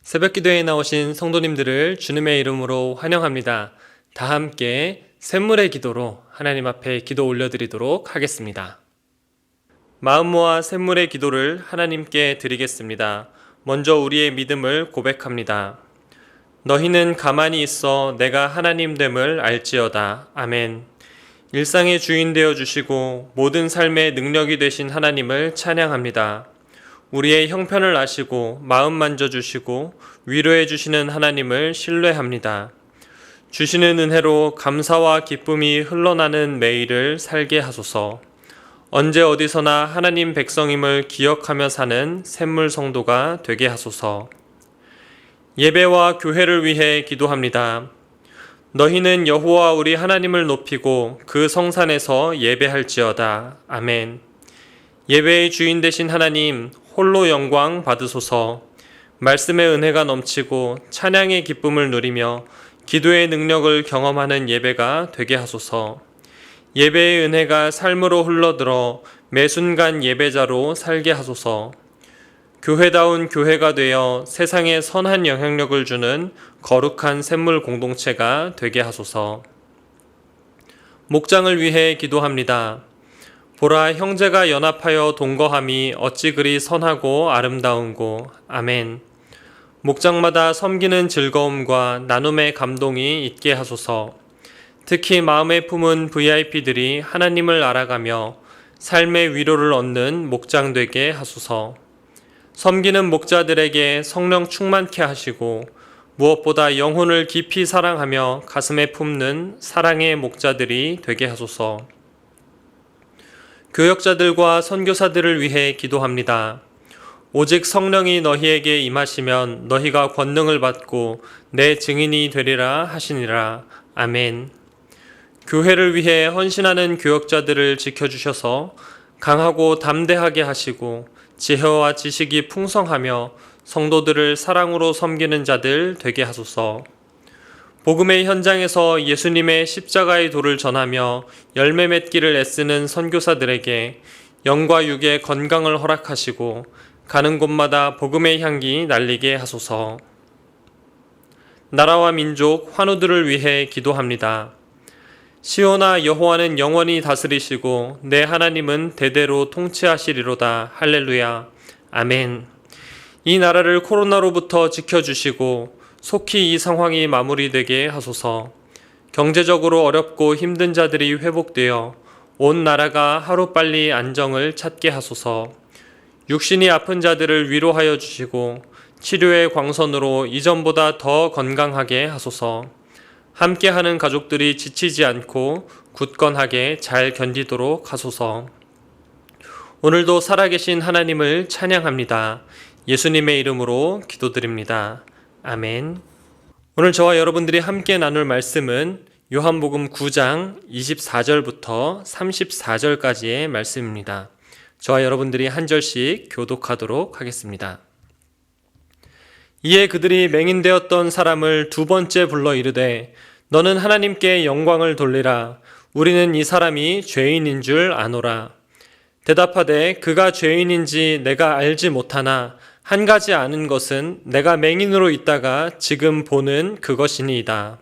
새벽기도에 나오신 성도님들을 주님의 이름으로 환영합니다. 다 함께 샘물의 기도로 하나님 앞에 기도 올려드리도록 하겠습니다. 마음 모아 샘물의 기도를 하나님께 드리겠습니다. 먼저 우리의 믿음을 고백합니다. 너희는 가만히 있어 내가 하나님 됨을 알지어다. 아멘. 일상의 주인 되어 주시고 모든 삶의 능력이 되신 하나님을 찬양합니다. 우리의 형편을 아시고 마음 만져주시고 위로해 주시는 하나님을 신뢰합니다. 주시는 은혜로 감사와 기쁨이 흘러나는 매일을 살게 하소서. 언제 어디서나 하나님 백성임을 기억하며 사는 샘물 성도가 되게 하소서. 예배와 교회를 위해 기도합니다. 너희는 여호와 우리 하나님을 높이고 그 성산에서 예배할지어다. 아멘. 예배의 주인 되신 하나님, 홀로 영광 받으소서. 말씀의 은혜가 넘치고 찬양의 기쁨을 누리며 기도의 능력을 경험하는 예배가 되게 하소서. 예배의 은혜가 삶으로 흘러들어 매 순간 예배자로 살게 하소서. 교회다운 교회가 되어 세상에 선한 영향력을 주는 거룩한 샘물 공동체가 되게 하소서. 목장을 위해 기도합니다. 보라, 형제가 연합하여 동거함이 어찌 그리 선하고 아름다운고. 아멘. 목장마다 섬기는 즐거움과 나눔의 감동이 있게 하소서. 특히 마음에 품은 VIP들이 하나님을 알아가며 삶의 위로를 얻는 목장 되게 하소서. 섬기는 목자들에게 성령 충만케 하시고 무엇보다 영혼을 깊이 사랑하며 가슴에 품는 사랑의 목자들이 되게 하소서. 교역자들과 선교사들을 위해 기도합니다. 오직 성령이 너희에게 임하시면 너희가 권능을 받고 내 증인이 되리라 하시니라. 아멘. 교회를 위해 헌신하는 교역자들을 지켜주셔서 강하고 담대하게 하시고 지혜와 지식이 풍성하며 성도들을 사랑으로 섬기는 자들 되게 하소서. 복음의 현장에서 예수님의 십자가의 도를 전하며 열매 맺기를 애쓰는 선교사들에게 영과 육의 건강을 허락하시고 가는 곳마다 복음의 향기 날리게 하소서. 나라와 민족, 환우들을 위해 기도합니다. 시온아, 여호와는 영원히 다스리시고 내 하나님은 대대로 통치하시리로다. 할렐루야. 아멘. 이 나라를 코로나로부터 지켜주시고 속히 이 상황이 마무리되게 하소서. 경제적으로 어렵고 힘든 자들이 회복되어 온 나라가 하루빨리 안정을 찾게 하소서. 육신이 아픈 자들을 위로하여 주시고 치료의 광선으로 이전보다 더 건강하게 하소서. 함께하는 가족들이 지치지 않고 굳건하게 잘 견디도록 하소서. 오늘도 살아계신 하나님을 찬양합니다. 예수님의 이름으로 기도드립니다. 아멘. 오늘 저와 여러분들이 함께 나눌 말씀은 요한복음 9장 24절부터 34절까지의 말씀입니다. 저와 여러분들이 한 절씩 교독하도록 하겠습니다. 이에 그들이 맹인되었던 사람을 두 번째 불러 이르되 너는 하나님께 영광을 돌리라. 우리는 이 사람이 죄인인 줄 아노라. 대답하되 그가 죄인인지 내가 알지 못하나 한 가지 아는 것은 내가 맹인으로 있다가 지금 보는 그것이니이다.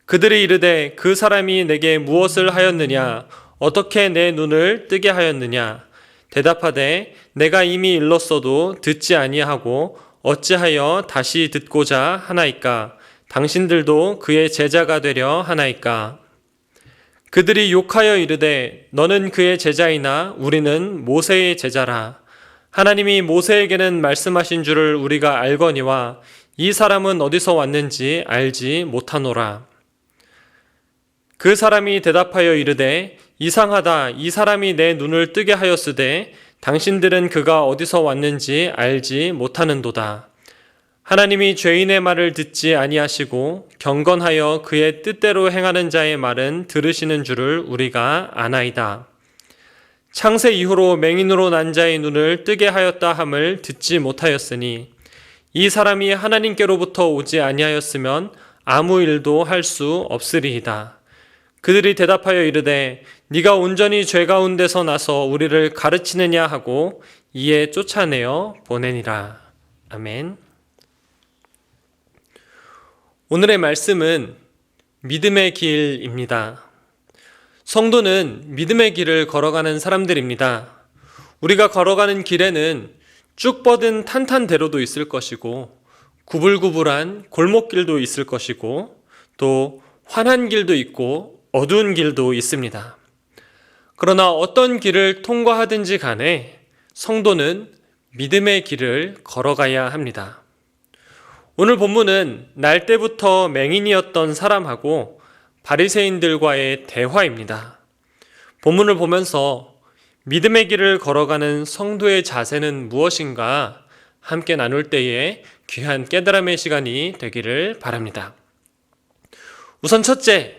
그들이 이르되 그 사람이 내게 무엇을 하였느냐? 어떻게 내 눈을 뜨게 하였느냐? 대답하되 내가 이미 일렀어도 듣지 아니하고 어찌하여 다시 듣고자 하나이까? 당신들도 그의 제자가 되려 하나이까? 그들이 욕하여 이르되 너는 그의 제자이나 우리는 모세의 제자라. 하나님이 모세에게는 말씀하신 줄을 우리가 알거니와 이 사람은 어디서 왔는지 알지 못하노라. 그 사람이 대답하여 이르되 이상하다. 이 사람이 내 눈을 뜨게 하였으되 당신들은 그가 어디서 왔는지 알지 못하는도다. 하나님이 죄인의 말을 듣지 아니하시고 경건하여 그의 뜻대로 행하는 자의 말은 들으시는 줄을 우리가 아나이다. 창세 이후로 맹인으로 난 자의 눈을 뜨게 하였다 함을 듣지 못하였으니 이 사람이 하나님께로부터 오지 아니하였으면 아무 일도 할 수 없으리이다. 그들이 대답하여 이르되 네가 온전히 죄 가운데서 나서 우리를 가르치느냐 하고 이에 쫓아내어 보내니라. 아멘. 오늘의 말씀은 믿음의 길입니다. 성도는 믿음의 길을 걸어가는 사람들입니다. 우리가 걸어가는 길에는 쭉 뻗은 탄탄대로도 있을 것이고 구불구불한 골목길도 있을 것이고 또 환한 길도 있고 어두운 길도 있습니다. 그러나 어떤 길을 통과하든지 간에 성도는 믿음의 길을 걸어가야 합니다. 오늘 본문은 날 때부터 맹인이었던 사람하고 바리새인들과의 대화입니다. 본문을 보면서 믿음의 길을 걸어가는 성도의 자세는 무엇인가 함께 나눌 때에 귀한 깨달음의 시간이 되기를 바랍니다. 우선 첫째,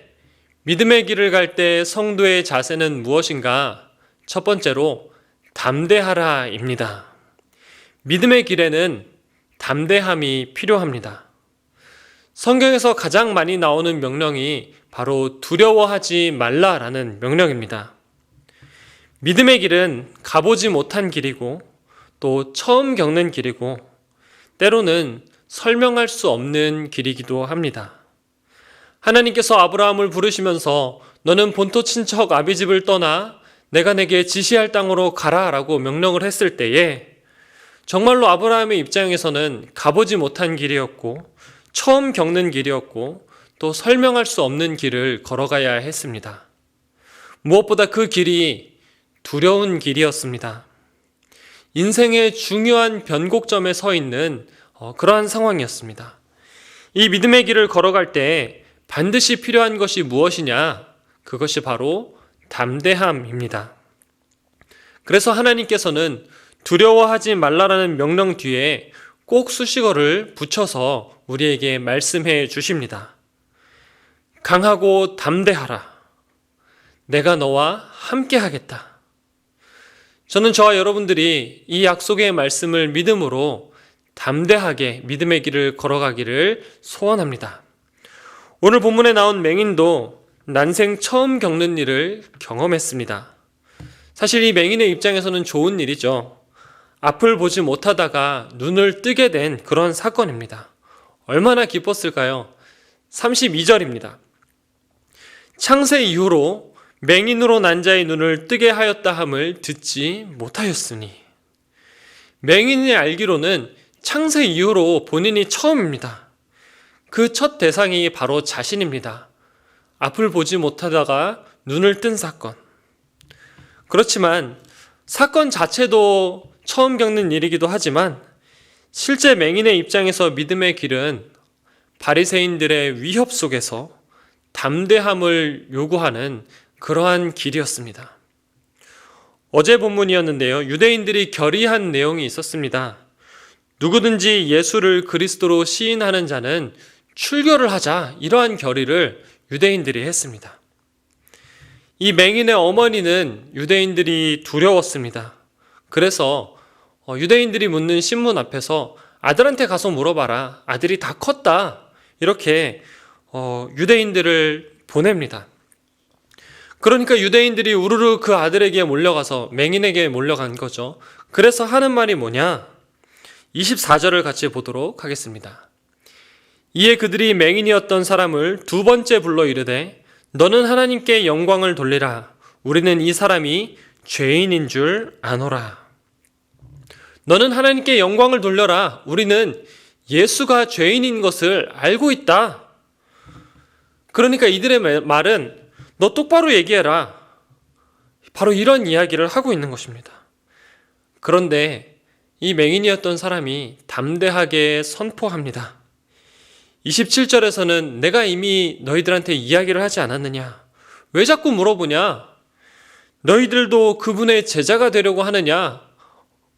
믿음의 길을 갈 때 성도의 자세는 무엇인가? 첫 번째로 담대하라입니다. 믿음의 길에는 담대함이 필요합니다. 성경에서 가장 많이 나오는 명령이 바로 두려워하지 말라라는 명령입니다. 믿음의 길은 가보지 못한 길이고 또 처음 겪는 길이고 때로는 설명할 수 없는 길이기도 합니다. 하나님께서 아브라함을 부르시면서 너는 본토 친척 아비집을 떠나 내가 내게 지시할 땅으로 가라라고 명령을 했을 때에 정말로 아브라함의 입장에서는 가보지 못한 길이었고 처음 겪는 길이었고 또 설명할 수 없는 길을 걸어가야 했습니다. 무엇보다 그 길이 두려운 길이었습니다. 인생의 중요한 변곡점에 서 있는 그러한 상황이었습니다. 이 믿음의 길을 걸어갈 때 반드시 필요한 것이 무엇이냐? 그것이 바로 담대함입니다. 그래서 하나님께서는 두려워하지 말라라는 명령 뒤에 꼭 수식어를 붙여서 우리에게 말씀해 주십니다. 강하고 담대하라. 내가 너와 함께 하겠다. 저는 저와 여러분들이 이 약속의 말씀을 믿음으로 담대하게 믿음의 길을 걸어가기를 소원합니다. 오늘 본문에 나온 맹인도 난생 처음 겪는 일을 경험했습니다. 사실 이 맹인의 입장에서는 좋은 일이죠. 앞을 보지 못하다가 눈을 뜨게 된 그런 사건입니다. 얼마나 기뻤을까요? 32절입니다. 창세 이후로 맹인으로 난 자의 눈을 뜨게 하였다 함을 듣지 못하였으니. 맹인이 알기로는 창세 이후로 본인이 처음입니다. 그 첫 대상이 바로 자신입니다. 앞을 보지 못하다가 눈을 뜬 사건. 그렇지만 사건 자체도 처음 겪는 일이기도 하지만 실제 맹인의 입장에서 믿음의 길은 바리새인들의 위협 속에서 담대함을 요구하는 그러한 길이었습니다. 어제 본문이었는데요. 유대인들이 결의한 내용이 있었습니다. 누구든지 예수를 그리스도로 시인하는 자는 출교를 하자, 이러한 결의를 유대인들이 했습니다. 이 맹인의 어머니는 유대인들이 두려웠습니다. 그래서 유대인들이 묻는 신문 앞에서 아들한테 가서 물어봐라. 아들이 다 컸다. 이렇게 유대인들을 보냅니다. 그러니까 유대인들이 우르르 그 아들에게 몰려가서 맹인에게 몰려간 거죠. 그래서 하는 말이 뭐냐? 24절을 같이 보도록 하겠습니다. 이에 그들이 맹인이었던 사람을 두 번째 불러 이르되 너는 하나님께 영광을 돌리라. 우리는 이 사람이 죄인인 줄 아노라. 너는 하나님께 영광을 돌려라. 우리는 예수가 죄인인 것을 알고 있다. 그러니까 이들의 말은 너 똑바로 얘기해라. 바로 이런 이야기를 하고 있는 것입니다. 그런데 이 맹인이었던 사람이 담대하게 선포합니다. 27절에서는 내가 이미 너희들한테 이야기를 하지 않았느냐? 왜 자꾸 물어보냐? 너희들도 그분의 제자가 되려고 하느냐?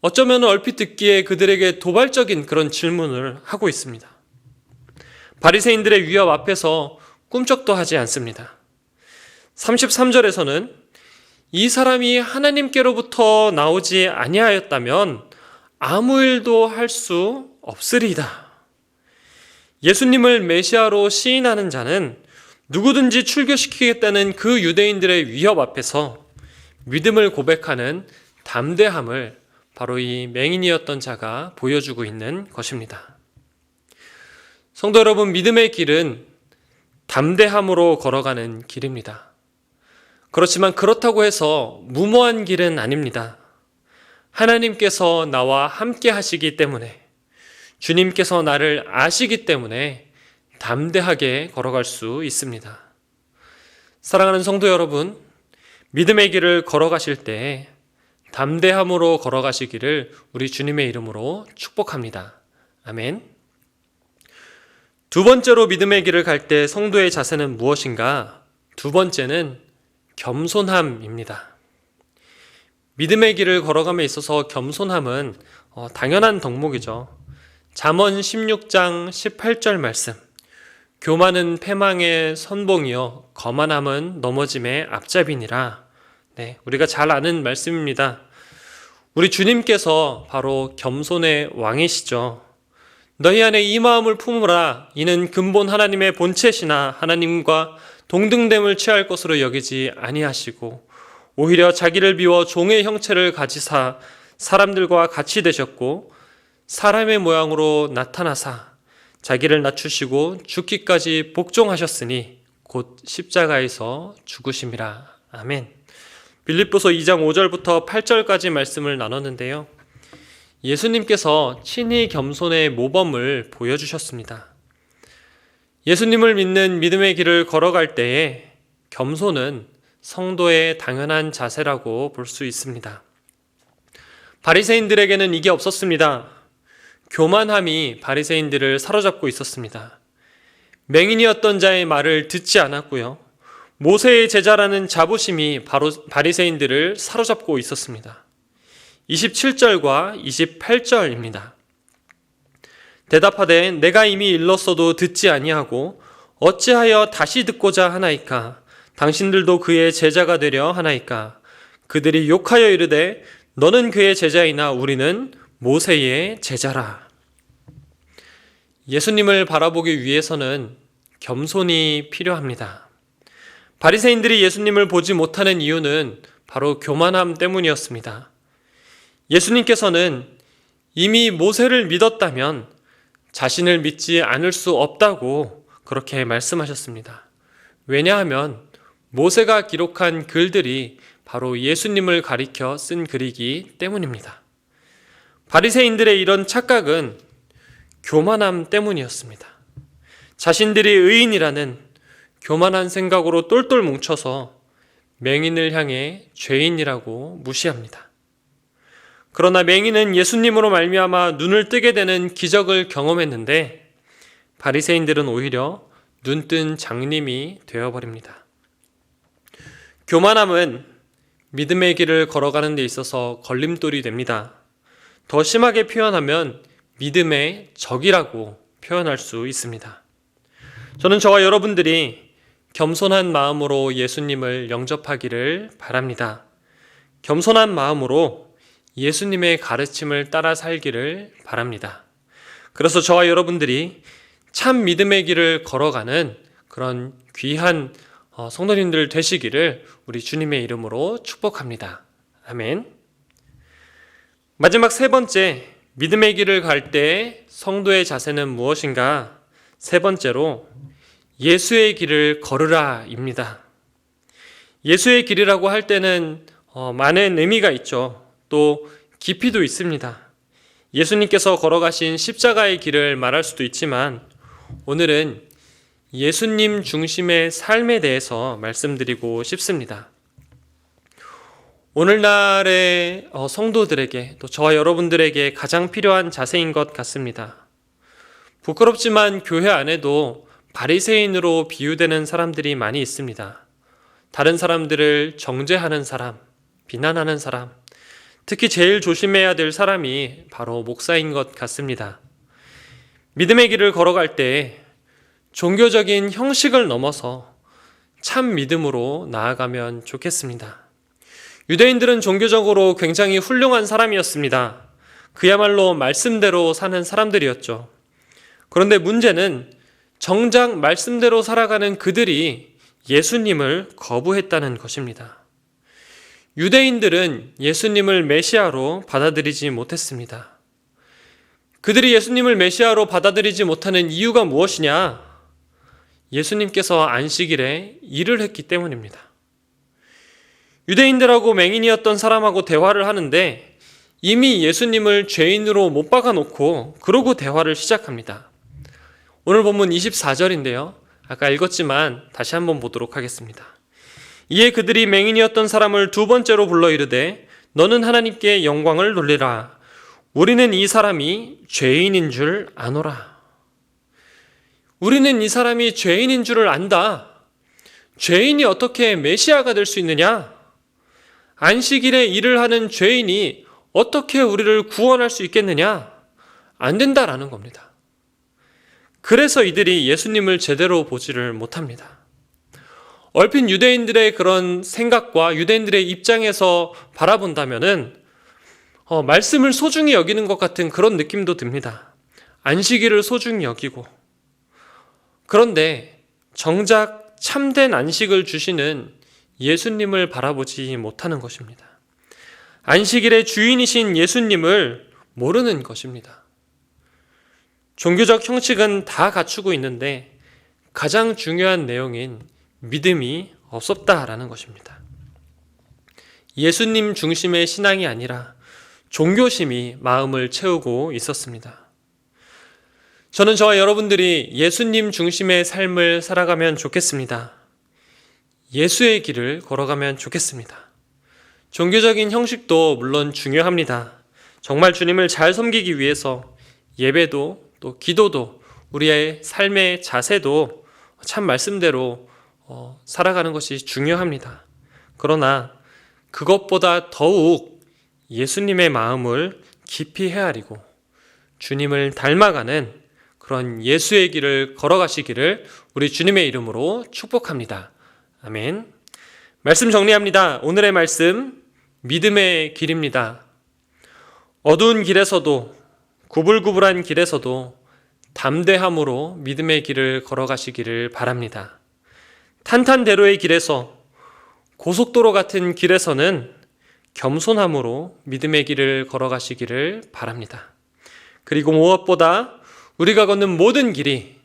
어쩌면 얼핏 듣기에 그들에게 도발적인 그런 질문을 하고 있습니다. 바리새인들의 위협 앞에서 꿈쩍도 하지 않습니다. 33절에서는 이 사람이 하나님께로부터 나오지 아니하였다면 아무 일도 할 수 없으리이다. 예수님을 메시아로 시인하는 자는 누구든지 출교시키겠다는 그 유대인들의 위협 앞에서 믿음을 고백하는 담대함을 바로 이 맹인이었던 자가 보여주고 있는 것입니다. 성도 여러분, 믿음의 길은 담대함으로 걸어가는 길입니다. 그렇지만 그렇다고 해서 무모한 길은 아닙니다. 하나님께서 나와 함께 하시기 때문에, 주님께서 나를 아시기 때문에 담대하게 걸어갈 수 있습니다. 사랑하는 성도 여러분, 믿음의 길을 걸어가실 때 담대함으로 걸어가시기를 우리 주님의 이름으로 축복합니다. 아멘. 두 번째로 믿음의 길을 갈 때 성도의 자세는 무엇인가? 두 번째는 겸손함입니다. 믿음의 길을 걸어감에 있어서 겸손함은 당연한 덕목이죠. 잠언 16장 18절 말씀. 교만은 패망의 선봉이요 거만함은 넘어짐의 앞잡이니라. 네, 우리가 잘 아는 말씀입니다. 우리 주님께서 바로 겸손의 왕이시죠. 너희 안에 이 마음을 품으라. 이는 근본 하나님의 본체시나 하나님과 동등됨을 취할 것으로 여기지 아니하시고 오히려 자기를 비워 종의 형체를 가지사 사람들과 같이 되셨고 사람의 모양으로 나타나사 자기를 낮추시고 죽기까지 복종하셨으니 곧 십자가에서 죽으심이라. 아멘. 빌립보서 2장 5절부터 8절까지 말씀을 나눴는데요. 예수님께서 친히 겸손의 모범을 보여주셨습니다. 예수님을 믿는 믿음의 길을 걸어갈 때에 겸손은 성도의 당연한 자세라고 볼 수 있습니다. 바리새인들에게는 이게 없었습니다. 교만함이 바리새인들을 사로잡고 있었습니다. 맹인이었던 자의 말을 듣지 않았고요. 모세의 제자라는 자부심이 바로 바리새인들을 사로잡고 있었습니다. 27절과 28절입니다. 대답하되 내가 이미 일렀어도 듣지 아니하고 어찌하여 다시 듣고자 하나이까? 당신들도 그의 제자가 되려 하나이까? 그들이 욕하여 이르되 너는 그의 제자이나 우리는 모세의 제자라. 예수님을 바라보기 위해서는 겸손이 필요합니다. 바리새인들이 예수님을 보지 못하는 이유는 바로 교만함 때문이었습니다. 예수님께서는 이미 모세를 믿었다면 자신을 믿지 않을 수 없다고 그렇게 말씀하셨습니다. 왜냐하면 모세가 기록한 글들이 바로 예수님을 가리켜 쓴 글이기 때문입니다. 바리새인들의 이런 착각은 교만함 때문이었습니다. 자신들이 의인이라는 교만한 생각으로 똘똘 뭉쳐서 맹인을 향해 죄인이라고 무시합니다. 그러나 맹인은 예수님으로 말미암아 눈을 뜨게 되는 기적을 경험했는데 바리새인들은 오히려 눈뜬 장님이 되어버립니다. 교만함은 믿음의 길을 걸어가는 데 있어서 걸림돌이 됩니다. 더 심하게 표현하면 믿음의 적이라고 표현할 수 있습니다. 저는 저와 여러분들이 겸손한 마음으로 예수님을 영접하기를 바랍니다. 겸손한 마음으로 예수님의 가르침을 따라 살기를 바랍니다. 그래서 저와 여러분들이 참 믿음의 길을 걸어가는 그런 귀한 성도님들 되시기를 우리 주님의 이름으로 축복합니다. 아멘. 마지막 세 번째, 믿음의 길을 갈 때 성도의 자세는 무엇인가? 세 번째로 예수의 길을 걸으라입니다. 예수의 길이라고 할 때는 많은 의미가 있죠. 또 깊이도 있습니다. 예수님께서 걸어가신 십자가의 길을 말할 수도 있지만 오늘은 예수님 중심의 삶에 대해서 말씀드리고 싶습니다. 오늘날의 성도들에게 또 저와 여러분들에게 가장 필요한 자세인 것 같습니다. 부끄럽지만 교회 안에도 바리새인으로 비유되는 사람들이 많이 있습니다. 다른 사람들을 정죄하는 사람, 비난하는 사람, 특히 제일 조심해야 될 사람이 바로 목사인 것 같습니다. 믿음의 길을 걸어갈 때 종교적인 형식을 넘어서 참 믿음으로 나아가면 좋겠습니다. 유대인들은 종교적으로 굉장히 훌륭한 사람이었습니다. 그야말로 말씀대로 사는 사람들이었죠. 그런데 문제는 정작 말씀대로 살아가는 그들이 예수님을 거부했다는 것입니다. 유대인들은 예수님을 메시아로 받아들이지 못했습니다. 그들이 예수님을 메시아로 받아들이지 못하는 이유가 무엇이냐? 예수님께서 안식일에 일을 했기 때문입니다. 유대인들하고 맹인이었던 사람하고 대화를 하는데 이미 예수님을 죄인으로 못 박아놓고 그러고 대화를 시작합니다. 오늘 본문 24절인데요. 아까 읽었지만 다시 한번 보도록 하겠습니다. 이에 그들이 맹인이었던 사람을 두 번째로 불러 이르되 너는 하나님께 영광을 돌리라. 우리는 이 사람이 죄인인 줄 아노라. 우리는 이 사람이 죄인인 줄을 안다. 죄인이 어떻게 메시아가 될 수 있느냐? 안식일에 일을 하는 죄인이 어떻게 우리를 구원할 수 있겠느냐? 안 된다라는 겁니다. 그래서 이들이 예수님을 제대로 보지를 못합니다. 얼핏 유대인들의 그런 생각과 유대인들의 입장에서 바라본다면은 말씀을 소중히 여기는 것 같은 그런 느낌도 듭니다. 안식일을 소중히 여기고. 그런데 정작 참된 안식을 주시는 예수님을 바라보지 못하는 것입니다. 안식일의 주인이신 예수님을 모르는 것입니다. 종교적 형식은 다 갖추고 있는데 가장 중요한 내용인 믿음이 없었다라는 것입니다. 예수님 중심의 신앙이 아니라 종교심이 마음을 채우고 있었습니다. 저는 저와 여러분들이 예수님 중심의 삶을 살아가면 좋겠습니다. 예수의 길을 걸어가면 좋겠습니다. 종교적인 형식도 물론 중요합니다. 정말 주님을 잘 섬기기 위해서 예배도 또 기도도 우리의 삶의 자세도 참 말씀대로 살아가는 것이 중요합니다. 그러나 그것보다 더욱 예수님의 마음을 깊이 헤아리고 주님을 닮아가는 그런 예수의 길을 걸어가시기를 우리 주님의 이름으로 축복합니다. 아멘. 말씀 정리합니다. 오늘의 말씀 믿음의 길입니다. 어두운 길에서도 구불구불한 길에서도 담대함으로 믿음의 길을 걸어가시기를 바랍니다. 탄탄대로의 길에서 고속도로 같은 길에서는 겸손함으로 믿음의 길을 걸어가시기를 바랍니다. 그리고 무엇보다 우리가 걷는 모든 길이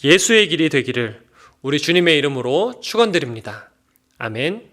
예수의 길이 되기를 우리 주님의 이름으로 축원드립니다. 아멘.